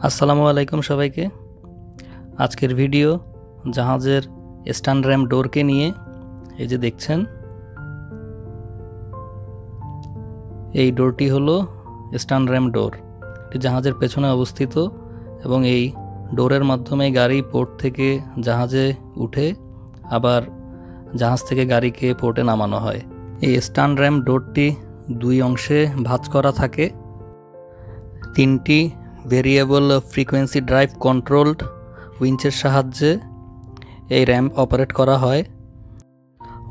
আসসালামু আলাইকুম সবাইকে। আজকের ভিডিও জাহাজের স্ট্যান্ড র্যাম্প ডোরকে নিয়ে। এই যে দেখছেন, এই ডোরটি হলো স্ট্যান্ড র্যাম্প ডোর। এটি জাহাজের পেছনে অবস্থিত এবং এই ডোরের মাধ্যমে গাড়ি পোর্ট থেকে জাহাজে উঠে আবার জাহাজ থেকে গাড়িকে পোর্টে নামানো হয়। এই স্ট্যান্ড র্যাম্প ডোরটি দুই অংশে ভাঁজ করা থাকে। তিনটি ভেরিয়েবল ফ্রিকোয়েন্সি ড্রাইভ কন্ট্রোলড উইঞ্চের সাহায্যে এই র্যাম্প অপারেট করা হয়।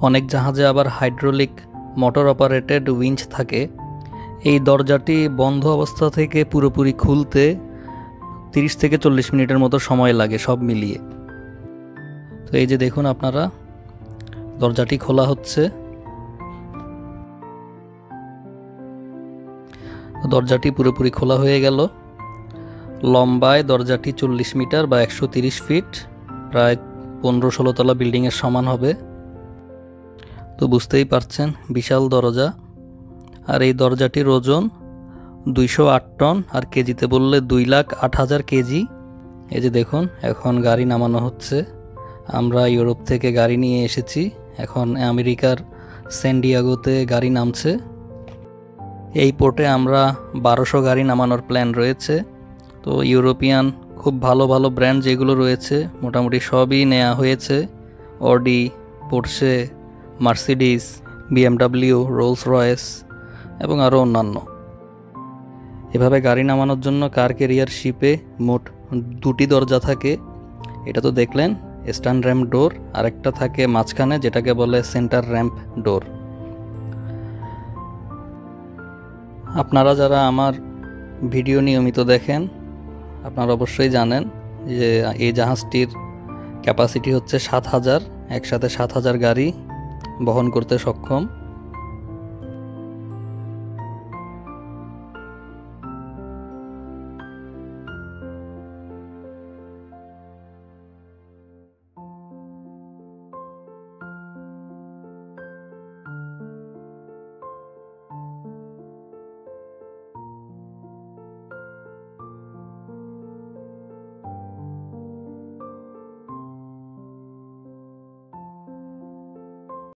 অনেক জাহাজে আবার হাইড্রোলিক মোটর অপারেটেড উইঞ্চ থাকে। এই দরজাটি বন্ধ অবস্থা থেকে পুরোপুরি খুলতে 30 থেকে 40 মিনিটের মতো সময় লাগে সব মিলিয়ে। তো এই যে দেখুন আপনারা, দরজাটি খোলা হচ্ছে। দরজাটি পুরোপুরি খোলা হয়ে গেল। লম্বায় দরজাটি 40 মিটার বা 130 ফিট, প্রায় 15-16 তলা বিল্ডিংয়ের সমান হবে। তো বুঝতেই পারছেন, বিশাল দরজা। আর এই দরজাটির ওজন 208 টন, আর কেজিতে বললে 2,08,000 কেজি। এই যে দেখুন, এখন গাড়ি নামানো হচ্ছে। আমরা ইউরোপ থেকে গাড়ি নিয়ে এসেছি, এখন আমেরিকার স্যান ডিয়েগোতে গাড়ি নামছে। এই পোর্টে আমরা 1200 গাড়ি নামানোর প্ল্যান রয়েছে। তো ইউরোপিয়ান খুব ভালো ভালো ব্র্যান্ড যেগুলো রয়েছে মোটামুটি সবই নেওয়া হয়েছে। Audi, Porsche, Mercedes, BMW, Rolls Royce এবং আরও অন্যান্য। এভাবে গাড়ি নামানোর জন্য কার ক্যারিয়ার শিপে মোট 2টি দরজা থাকে। এটা তো দেখলেন স্ট্যান্ড র্যাম্প ডোর, আরেকটা থাকে মাঝখানে যেটাকে বলে সেন্টার র্যাম্প ডোর। আপনারা যারা আমার ভিডিও নিয়মিত দেখেন, আপনারা অবশ্যই জানেন যে এই জাহাজটির ক্যাপাসিটি হচ্ছে 7,000, একসাথে 7,000 গাড়ি বহন করতে সক্ষম।